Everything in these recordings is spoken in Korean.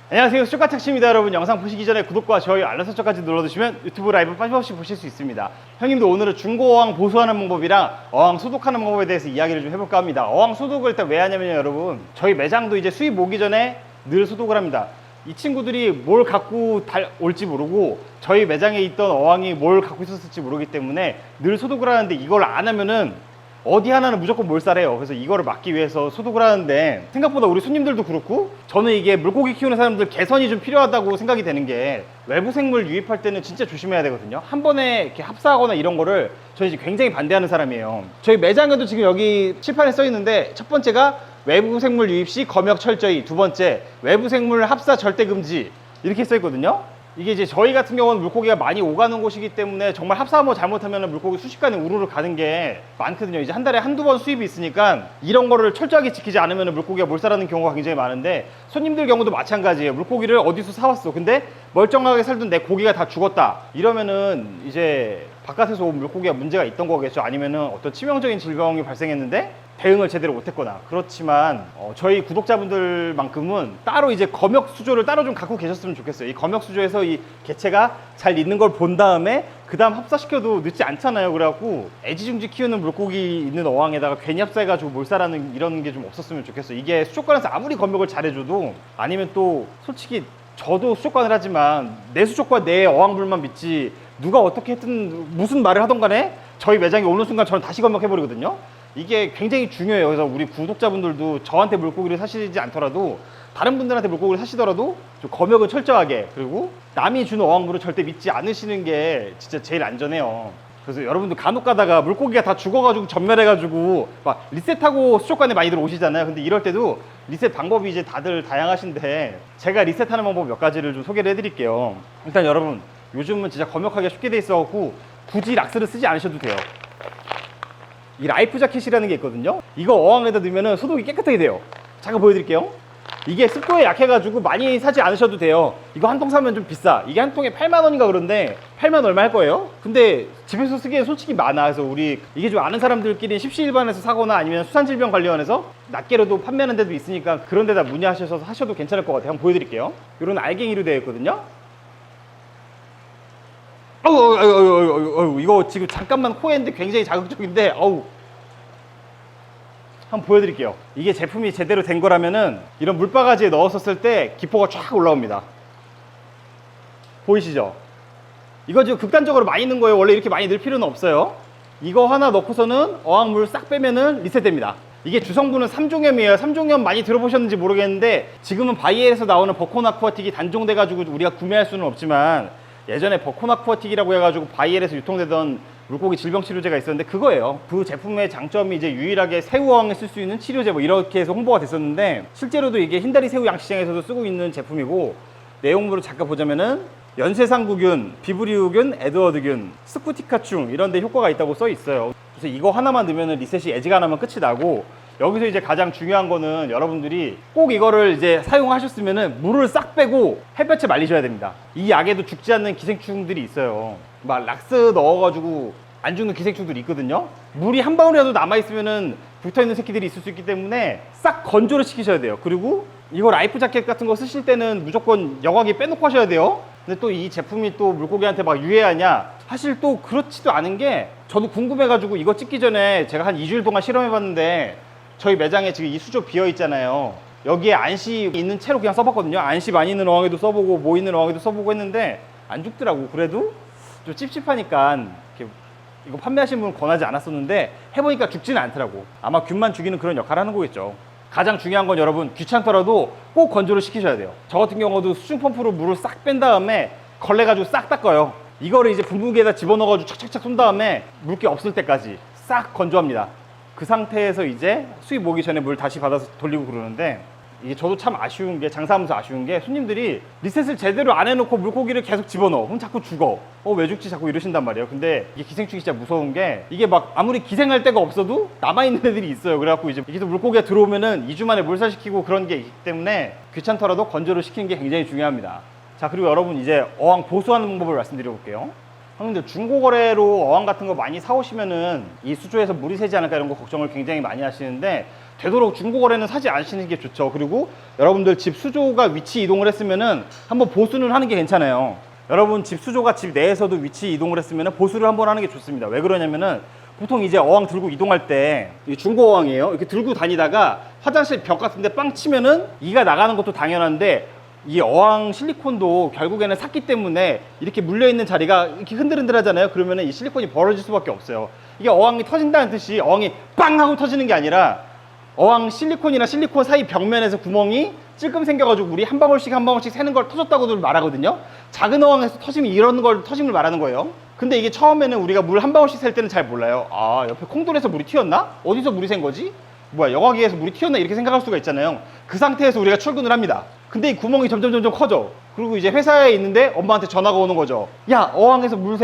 안녕하세요, 수족관착시입니다. 여러분, 영상 보시기 전에 구독과 좋아요, 알람 설정까지 눌러주시면 유튜브 라이브 빠짐없이 보실 수 있습니다. 형님들, 오늘은 중고 어항 보수하는 방법이랑 어항 소독하는 방법에 대해서 이야기를 좀 해볼까 합니다. 어항 소독을 일단 왜 하냐면요, 여러분, 저희 매장도 이제 수입 오기 전에 늘 소독을 합니다. 이 친구들이 뭘 갖고 올지 모르고 저희 매장에 있던 어항이 뭘 갖고 있었을지 모르기 때문에 늘 소독을 하는데, 이걸 안 하면은 어디 하나는 무조건 몰살해요. 그래서 이거를 막기 위해서 소독을 하는데, 생각보다 우리 손님들도 그렇고 저는 이게 물고기 키우는 사람들 개선이 좀 필요하다고 생각이 되는 게, 외부 생물 유입할 때는 진짜 조심해야 되거든요. 한 번에 이렇게 합사하거나 이런 거를 저희 이제 굉장히 반대하는 사람이에요. 저희 매장에도 지금 여기 칠판에 써 있는데, 첫 번째가 외부 생물 유입 시 검역 철저히, 두 번째 외부 생물 합사 절대 금지, 이렇게 써 있거든요. 이게 이제 저희 같은 경우는 물고기가 많이 오가는 곳이기 때문에 정말 합사 한번 잘못하면 물고기 순식간에 우르르 가는 게 많거든요. 이제 한 달에 한두 번 수입이 있으니까 이런 거를 철저하게 지키지 않으면 물고기가 몰살하는 경우가 굉장히 많은데, 손님들 경우도 마찬가지예요. 물고기를 어디서 사왔어, 근데 멀쩡하게 살던 내 고기가 다 죽었다, 이러면은 이제 바깥에서 온 물고기가 문제가 있던 거겠죠. 아니면은 어떤 치명적인 질병이 발생했는데 대응을 제대로 못했거나. 그렇지만 저희 구독자분들만큼은 따로 이제 검역 수조를 따로 좀 갖고 계셨으면 좋겠어요. 이 검역 수조에서 이 개체가 잘 있는 걸 본 다음에 그 다음 합사시켜도 늦지 않잖아요. 그래갖고 애지중지 키우는 물고기 있는 어항에다가 괜히 합사해가지고 몰살하는 이런 게 좀 없었으면 좋겠어요. 이게 수족관에서 아무리 검역을 잘해줘도, 아니면 또 솔직히 저도 수족관을 하지만 내 수족관 내 어항물만 믿지, 누가 어떻게 했든 무슨 말을 하던 간에 저희 매장에 오는 순간 저는 다시 검역해버리거든요. 이게 굉장히 중요해요. 그래서 우리 구독자분들도 저한테 물고기를 사시지 않더라도 다른 분들한테 물고기를 사시더라도 좀 검역은 철저하게, 그리고 남이 주는 어항물을 절대 믿지 않으시는 게 진짜 제일 안전해요. 그래서 여러분들 간혹 가다가 물고기가 다 죽어가지고 전멸해가지고 막 리셋하고 수족관에 많이들 오시잖아요. 근데 이럴 때도 리셋 방법이 이제 다들 다양하신데, 제가 리셋하는 방법 몇 가지를 좀 소개를 해드릴게요. 일단 여러분, 요즘은 진짜 검역하기가 쉽게 돼 있어갖고 굳이 락스를 쓰지 않으셔도 돼요. 이 라이프 자켓이라는 게 있거든요. 이거 어항에다 넣으면 소독이 깨끗하게 돼요. 잠깐 보여드릴게요. 이게 습도에 약해가지고 많이 사지 않으셔도 돼요. 이거 한 통 사면 좀 비싸. 이게 한 통에 8만 원인가 그런데 8만 얼마 할 거예요. 근데 집에서 쓰기엔 솔직히 많아. 그래서 우리 이게 좀 아는 사람들끼리 십시일반에서 사거나 아니면 수산질병관리원에서 낱개로도 판매하는 데도 있으니까 그런 데다 문의하셔서 하셔도 괜찮을 것 같아요. 한번 보여드릴게요. 이런 알갱이로 되어 있거든요. 이거 지금 잠깐만 코에 했는데 굉장히 자극적인데, 한번 보여드릴게요. 이게 제품이 제대로 된 거라면은 이런 물바가지에 넣었을 때 기포가 쫙 올라옵니다. 보이시죠? 이거 지금 극단적으로 많이 넣은 거예요. 원래 이렇게 많이 넣을 필요는 없어요. 이거 하나 넣고서는 어항물 싹 빼면은 리셋됩니다. 이게 주성분은 3종염이에요. 3종염 많이 들어보셨는지 모르겠는데, 지금은 바이엘에서 나오는 버콘 아쿠아틱이 단종돼가지고 우리가 구매할 수는 없지만, 예전에 버콘 아쿠아틱이라고 해가지고 바이엘에서 유통되던 물고기 질병 치료제가 있었는데 그거예요. 그 제품의 장점이 이제 유일하게 새우 어항에 쓸 수 있는 치료제, 뭐 이렇게 해서 홍보가 됐었는데, 실제로도 이게 흰다리 새우 양식장에서도 쓰고 있는 제품이고, 내용물을 잠깐 보자면은 연쇄상구균, 비브리오균, 에드워드균, 스쿠티카충 이런 데 효과가 있다고 써 있어요. 그래서 이거 하나만 넣으면 리셋이 애지가 나면 끝이 나고, 여기서 이제 가장 중요한 거는 여러분들이 꼭 이거를 이제 사용하셨으면은 물을 싹 빼고 햇볕에 말리셔야 됩니다. 이 약에도 죽지 않는 기생충들이 있어요. 막 락스 넣어가지고 안 죽는 기생충들이 있거든요. 물이 한 방울이라도 남아있으면은 붙어있는 새끼들이 있을 수 있기 때문에 싹 건조를 시키셔야 돼요. 그리고 이거 라이프 자켓 같은 거 쓰실 때는 무조건 여과기 빼놓고 하셔야 돼요. 근데 또 이 제품이 또 물고기한테 막 유해하냐? 사실 또 그렇지도 않은 게, 저도 궁금해가지고 이거 찍기 전에 제가 한 2주일 동안 실험해봤는데, 저희 매장에 지금 이 수조 비어 있잖아요. 여기에 안시 있는 채로 그냥 써봤거든요. 안시 많이 있는 어항에도 써보고 뭐 있는 어항에도 써보고 했는데 안 죽더라고. 그래도 좀 찝찝하니까 이렇게 이거 판매하시는 분은 권하지 않았었는데, 해보니까 죽지는 않더라고. 아마 균만 죽이는 그런 역할을 하는 거겠죠. 가장 중요한 건 여러분, 귀찮더라도 꼭 건조를 시키셔야 돼요. 저 같은 경우도 수중 펌프로 물을 싹 뺀 다음에 걸레가지고 싹 닦아요. 이거를 이제 분무기에다 집어넣어가지고 착착착 쏜 다음에 물기 없을 때까지 싹 건조합니다. 그 상태에서 이제 수입 오기 전에 물 다시 받아서 돌리고 그러는데, 이게 저도 참 아쉬운 게, 장사하면서 아쉬운 게, 손님들이 리셋을 제대로 안 해놓고 물고기를 계속 집어넣어. 그럼 자꾸 죽어. 왜 죽지 자꾸 이러신단 말이에요. 근데 이게 기생충이 진짜 무서운 게, 이게 막 아무리 기생할 데가 없어도 남아있는 애들이 있어요. 그래갖고 이제 이게 또 물고기가 들어오면은 2주 만에 몰살시키고 그런 게 있기 때문에 귀찮더라도 건조를 시키는 게 굉장히 중요합니다. 자, 그리고 여러분, 이제 어항 보수하는 방법을 말씀드려 볼게요. 형님들 중고거래로 어항 같은 거 많이 사오시면은 이 수조에서 물이 새지 않을까 이런 거 걱정을 굉장히 많이 하시는데, 되도록 중고거래는 사지 않으시는 게 좋죠. 그리고 여러분들 집 수조가 위치 이동을 했으면은 한번 보수는 하는 게 괜찮아요. 여러분 집 수조가 집 내에서도 위치 이동을 했으면은 보수를 한번 하는 게 좋습니다. 왜 그러냐면은 보통 이제 어항 들고 이동할 때, 이 중고 어항이에요. 이렇게 들고 다니다가 화장실 벽 같은 데 빵 치면은 이가 나가는 것도 당연한데, 이 어항 실리콘도 결국에는 샀기 때문에 이렇게 물려있는 자리가 이렇게 흔들흔들 하잖아요. 그러면 이 실리콘이 벌어질 수밖에 없어요. 이게 어항이 터진다는 뜻이 어항이 빵 하고 터지는 게 아니라, 어항 실리콘이나 실리콘 사이 벽면에서 구멍이 찔끔 생겨가지고 물이 한 방울씩 한 방울씩 새는 걸 터졌다고들 말하거든요. 작은 어항에서 터지면 이런 걸 터짐을 말하는 거예요. 근데 이게 처음에는 우리가 물 한 방울씩 셀 때는 잘 몰라요. 아, 옆에 콩돌에서 물이 튀었나? 어디서 물이 샌 거지? 뭐야, 여과기에서 물이 튀었나? 이렇게 생각할 수가 있잖아요. 그 상태에서 우리가 출근을 합니다. 근데 이 구멍이 점점 커져. 그리고 이제 회사에 있는데 엄마한테 전화가 오는 거죠. 야, 어항에서 물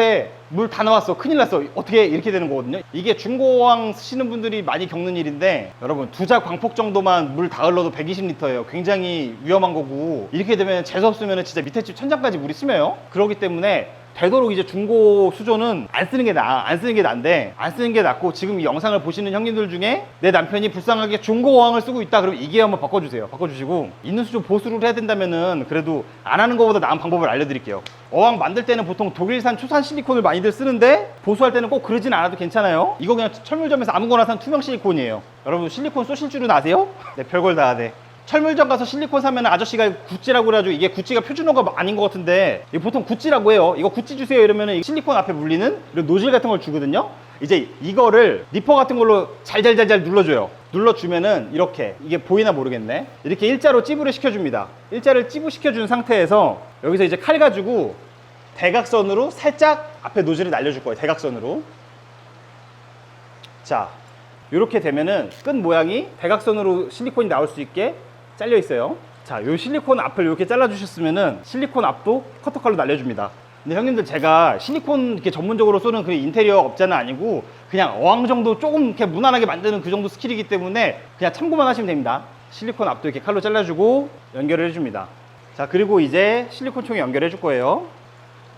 다 나왔어. 큰일 났어. 어떻게 해? 이렇게 되는 거거든요. 이게 중고어항 쓰시는 분들이 많이 겪는 일인데, 여러분 두자 광폭 정도만 물 다 흘러도 120리터예요. 굉장히 위험한 거고, 이렇게 되면 재수 없으면 진짜 밑에 집 천장까지 물이 스며요. 그렇기 때문에 되도록 이제 중고 수조는 안 쓰는 게 나아. 안 쓰는 게 난데, 안 쓰는 게 낫고, 지금 이 영상을 보시는 형님들 중에 내 남편이 불쌍하게 중고 어항을 쓰고 있다 그러면 이게 한번 바꿔주세요. 바꿔주시고, 있는 수조 보수를 해야 된다면은 그래도 안 하는 것보다 나은 방법을 알려드릴게요. 어항 만들 때는 보통 독일산 초산 실리콘을 많이들 쓰는데, 보수할 때는 꼭 그러진 않아도 괜찮아요. 이거 그냥 철물점에서 아무거나 산 투명 실리콘이에요. 여러분 실리콘 쏘실 줄은 아세요? 네, 별걸 다 하네. 철물점 가서 실리콘 사면 아저씨가 구찌라고 그래가지고, 이게 구찌가 표준어가 아닌 것 같은데 이거 보통 구찌라고 해요. 이거 구찌 주세요 이러면은 실리콘 앞에 물리는 이런 노즐 같은 걸 주거든요. 이제 이거를 니퍼 같은 걸로 잘잘잘잘 눌러줘요. 눌러주면은 이렇게, 이게 보이나 모르겠네, 이렇게 일자로 찌부를 시켜줍니다. 일자를 찌부 시켜준 상태에서 여기서 이제 칼 가지고 대각선으로 살짝 앞에 노즐을 날려줄 거예요. 대각선으로. 자, 이렇게 되면은 끝 모양이 대각선으로 실리콘이 나올 수 있게 잘려 있어요. 자, 요 실리콘 앞을 이렇게 잘라 주셨으면은 실리콘 앞도 커터칼로 날려줍니다. 근데 형님들, 제가 실리콘 이렇게 전문적으로 쏘는 그 인테리어 업자는 아니고, 그냥 어항 정도 조금 이렇게 무난하게 만드는 그 정도 스킬이기 때문에 그냥 참고만 하시면 됩니다. 실리콘 앞도 이렇게 칼로 잘라주고 연결을 해줍니다. 자, 그리고 이제 실리콘 총에 연결해 줄 거예요.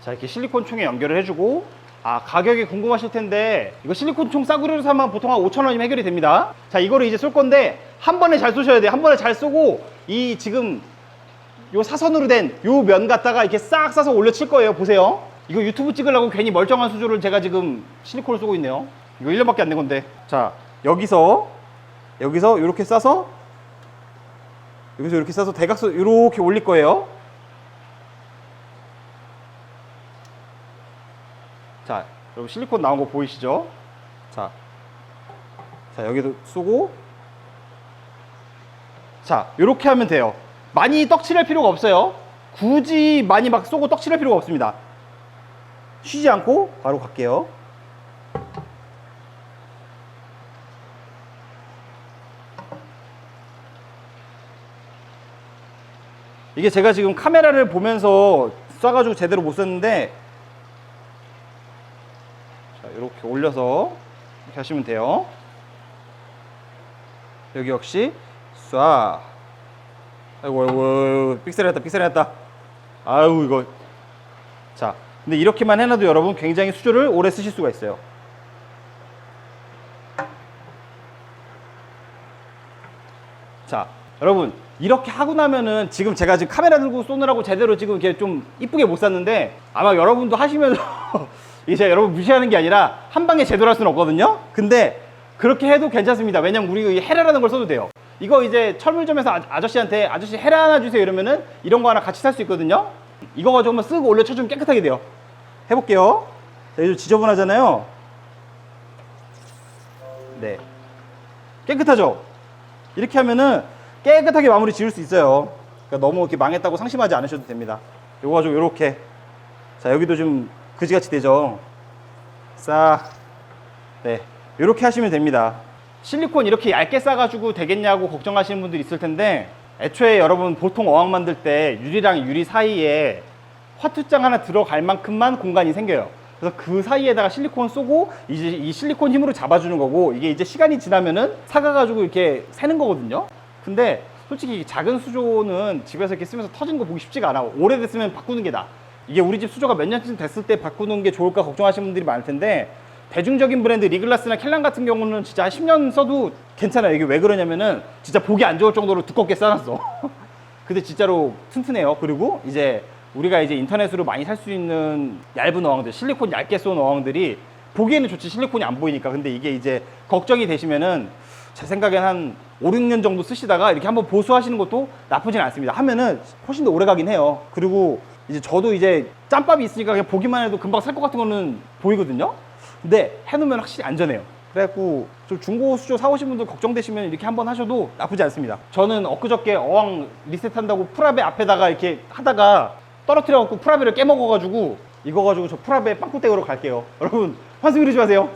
자, 이렇게 실리콘 총에 연결을 해주고, 아, 가격이 궁금하실 텐데, 이거 실리콘 총 싸구려로 사면 보통 한 5,000원이면 해결이 됩니다. 자, 이거를 이제 쏠 건데 한 번에 잘 쏘셔야 돼요. 한 번에 잘 쏘고, 이 지금 요 사선으로 된 요 면 갖다가 이렇게 싹 싸서 올려칠 거예요. 보세요. 이거 유튜브 찍으려고 괜히 멀쩡한 수조를 제가 지금 실리콘을 쏘고 있네요. 이거 1년밖에 안 된 건데. 자, 여기서 이렇게 싸서, 여기서 이렇게 싸서 대각선 이렇게 올릴 거예요. 자, 여러분 실리콘 나온 거 보이시죠? 자, 여기도 쏘고, 자, 이렇게 하면 돼요. 많이 떡칠할 필요가 없어요. 굳이 많이 막 쏘고 떡칠할 필요가 없습니다. 쉬지 않고 바로 갈게요. 이게 제가 지금 카메라를 보면서 쏴가지고 제대로 못 쐈는데, 자, 이렇게 올려서 이렇게 하시면 돼요. 여기 역시 쏴. 아이고, 삑사리했다. 아유, 이거. 자, 근데 이렇게만 해놔도 여러분 굉장히 수조를 오래 쓰실 수가 있어요. 자, 여러분 이렇게 하고 나면은, 지금 제가 지금 카메라 들고 쏘느라고 제대로 지금 이렇게 좀 이쁘게 못 쐈는데, 아마 여러분도 하시면서 이게 제가 여러분 무시하는 게 아니라 한 방에 제대로 할 수는 없거든요. 근데 그렇게 해도 괜찮습니다. 왜냐면 우리 헤라라는 걸 써도 돼요. 이거 이제 철물점에서 아저씨한테 아저씨 헤라 하나 주세요 이러면은 이런 거 하나 같이 살 수 있거든요. 이거 가지고 한번 쓱 올려 쳐주면 깨끗하게 돼요. 해볼게요. 자, 이거 지저분하잖아요. 네, 깨끗하죠? 이렇게 하면은 깨끗하게 마무리 지을 수 있어요. 그러니까 너무 이렇게 망했다고 상심하지 않으셔도 됩니다. 이거 가지고 이렇게, 자, 여기도 좀 그지같이 되죠. 싹, 네, 이렇게 하시면 됩니다. 실리콘 이렇게 얇게 싸가지고 되겠냐고 걱정하시는 분들이 있을 텐데, 애초에 여러분 보통 어항 만들 때 유리랑 유리 사이에 화투장 하나 들어갈 만큼만 공간이 생겨요. 그래서 그 사이에다가 실리콘 쏘고 이제 이 실리콘 힘으로 잡아주는 거고, 이게 이제 시간이 지나면은 사가가지고 이렇게 새는 거거든요. 근데 솔직히 작은 수조는 집에서 이렇게 쓰면서 터진 거 보기 쉽지가 않아. 오래됐으면 바꾸는 게 나아. 이게 우리 집 수조가 몇 년쯤 됐을 때 바꾸는 게 좋을까 걱정하시는 분들이 많을 텐데, 대중적인 브랜드 리글라스나 켈란 같은 경우는 진짜 한 10년 써도 괜찮아요. 이게 왜 그러냐면은 진짜 보기 안 좋을 정도로 두껍게 싸놨어. 근데 진짜로 튼튼해요. 그리고 이제 우리가 이제 인터넷으로 많이 살 수 있는 얇은 어항들, 실리콘 얇게 쏜 어항들이 보기에는 좋지, 실리콘이 안 보이니까. 근데 이게 이제 걱정이 되시면은 제 생각엔 한 5, 6년 정도 쓰시다가 이렇게 한번 보수하시는 것도 나쁘진 않습니다. 하면은 훨씬 더 오래 가긴 해요. 그리고 이제 저도 이제 짬밥이 있으니까 그냥 보기만 해도 금방 살 것 같은 거는 보이거든요. 근데 해놓으면 확실히 안전해요. 그래갖고 좀 중고 수조 사오신 분들 걱정되시면 이렇게 한번 하셔도 나쁘지 않습니다. 저는 엊그저께 어항 리셋한다고 프라베 앞에다가 이렇게 하다가 떨어뜨려갖고 프라베를 깨먹어가지고 이거 가지고 저 프라베 빵꾸댁으로 갈게요. 여러분 환승 이러지 마세요.